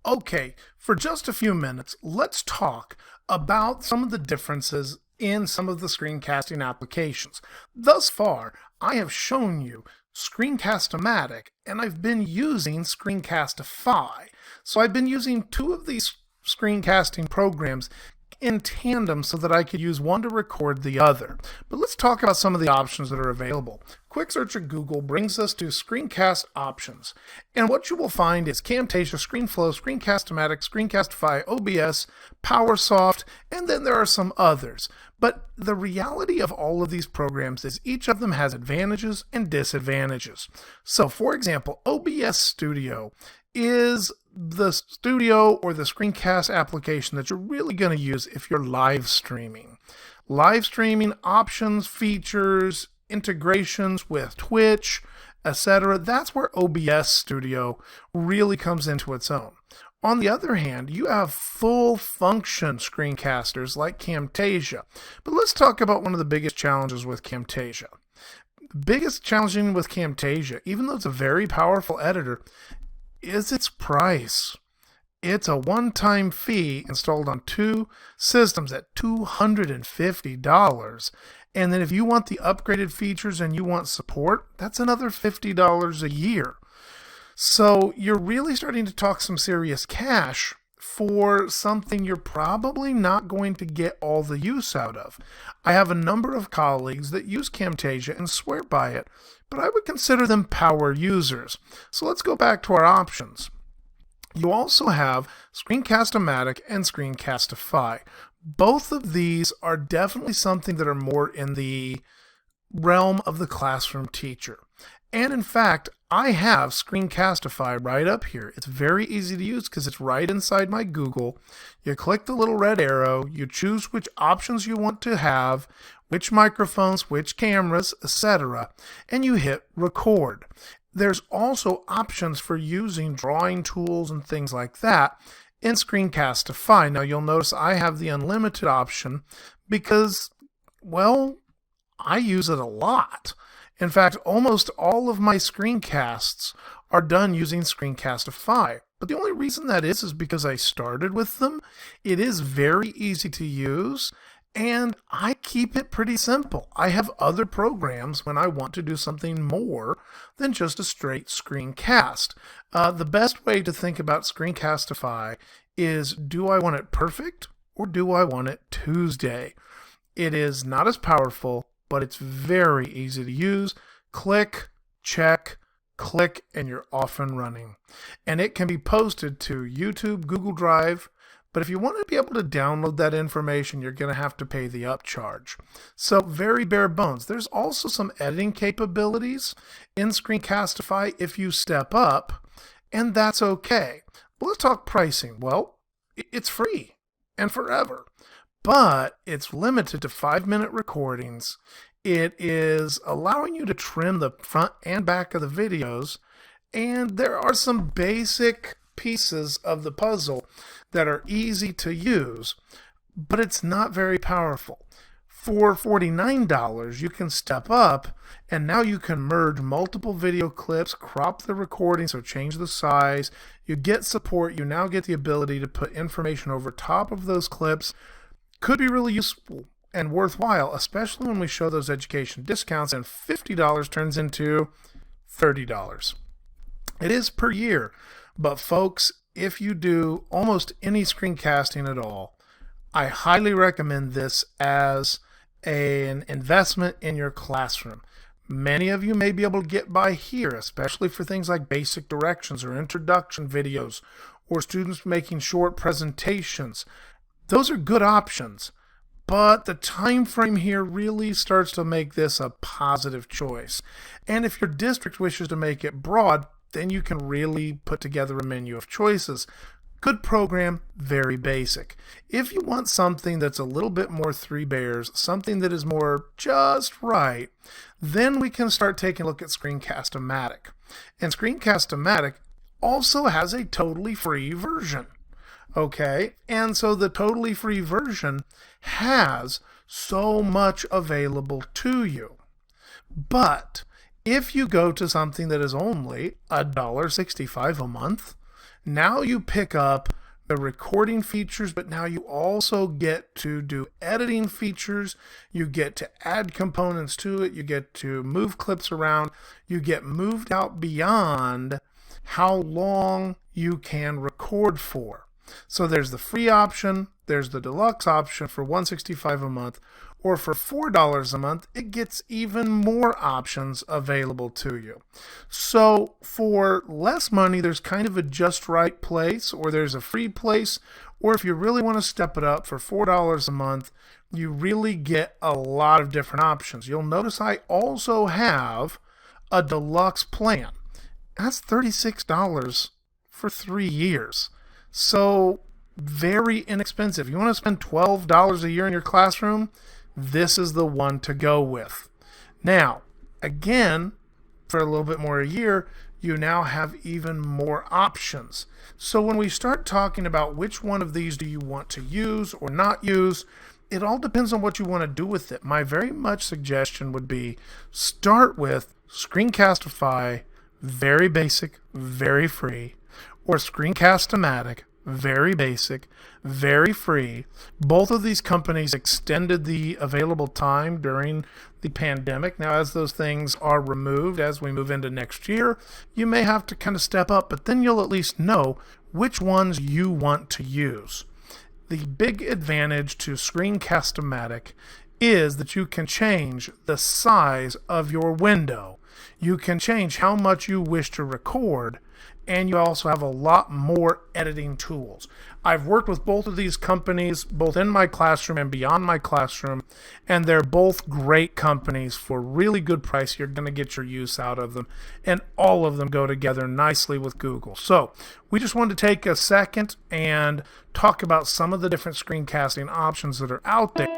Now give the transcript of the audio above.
Okay, for just a few minutes, let's talk about some of the differences in some of the screencasting applications. Thus far, I have shown you Screencasteromatic, and I've been using Screencastify. So I've been using two of these screencasting programs in tandem so that I could use one to record the other. But let's talk about some of the options that are available. Quick search at Google brings us to Screencast Options. And what you will find is Camtasia, ScreenFlow, Screencastomatic, Screencastify, OBS, PowerSoft, and then there are some others. But the reality of all of these programs is each of them has advantages and disadvantages. So for example, OBS Studio is the studio or the screencast application that you're really going to use if you're live streaming. Live streaming options, features, integrations with Twitch, etc. That's where OBS Studio really comes into its own. On the other hand, you have full function screencasters like Camtasia. But let's talk about one of the biggest challenges with Camtasia. The biggest challenge with Camtasia, even though it's a very powerful editor, is its price. It's a one-time fee installed on two systems at $250. And then if you want the upgraded features and you want support, that's another $50 a year. So you're really starting to talk some serious cash for something you're probably not going to get all the use out of. I have a number of colleagues that use Camtasia and swear by it, but I would consider them power users. So let's go back to our options. You also have Screencastomatic and Screencastify. Both of these are definitely something that are more in the realm of the classroom teacher. And in fact, I have Screencastify right up here. It's very easy to use because it's right inside my Google. You click the little red arrow, you choose which options you want to have, which microphones, which cameras, etc., and you hit record. There's also options for using drawing tools and things like that in Screencastify. Now you'll notice I have the unlimited option because, well, I use it a lot. In fact, almost all of my screencasts are done using Screencastify. But the only reason that is because I started with them. It is very easy to use, and I keep it pretty simple. I have other programs when I want to do something more than just a straight screencast. The best way to think about Screencastify is, do I want it perfect or do I want it Tuesday? It is not as powerful, but it's very easy to use. Click, check, click, and you're off and running. And it can be posted to YouTube, Google Drive, but if you want to be able to download that information, you're going to have to pay the upcharge. So very bare bones. There's also some editing capabilities in Screencastify if you step up, and that's okay. But let's talk pricing. Well, it's free and forever. But it's limited to 5-minute recordings. It is allowing you to trim the front and back of the videos, and there are some basic pieces of the puzzle that are easy to use, but it's not very powerful. For $49, you can step up, and now you can merge multiple video clips, crop the recording, so change the size. You get support. You now get the ability to put information over top of those clips. Could be really useful and worthwhile, especially when we show those education discounts, and $50 turns into $30. It is per year, but folks, if you do almost any screencasting at all, I highly recommend this as an investment in your classroom. Many of you may be able to get by here, especially for things like basic directions or introduction videos or students making short presentations. Those are good options, but the time frame here really starts to make this a positive choice. And if your district wishes to make it broad, then you can really put together a menu of choices. Good program, very basic. If you want something that's a little bit more three bears, something that is more just right, then we can start taking a look at Screencastomatic. And Screencastomatic also has a totally free version. Okay, and so the totally free version has so much available to you. But if you go to something that is only $1.65 a month, Now you pick up the recording features, but now you also get to do editing features. You get to add components to it. You get to move clips around. You get moved out beyond how long you can record for. So there's the free option, there's the deluxe option for $165 a month, or for $4 a month, it gets even more options available to you. So for less money, there's kind of a just right place, or there's a free place, or if you really want to step it up for $4 a month, you really get a lot of different options. You'll notice I also have a deluxe plan. That's $36 for 3 years. So very inexpensive. You want to spend $12 a year in your classroom? This is the one to go with. Now, again, for a little bit more a year, you now have even more options. So when we start talking about which one of these do you want to use or not use, it all depends on what you want to do with it. My very much suggestion would be start with Screencasterify, very basic, very free, or Screencastomatic, very basic, very free. Both of these companies extended the available time during the pandemic. Now, as those things are removed, as we move into next year, you may have to kind of step up, but then you'll at least know which ones you want to use. The big advantage to Screencastomatic is that you can change the size of your window. You can change how much you wish to record, and you also have a lot more editing tools. I've worked with both of these companies, both in my classroom and beyond my classroom, and they're both great companies for really good price. You're going to get your use out of them, and all of them go together nicely with Google. So we just wanted to take a second and talk about some of the different screencasting options that are out there.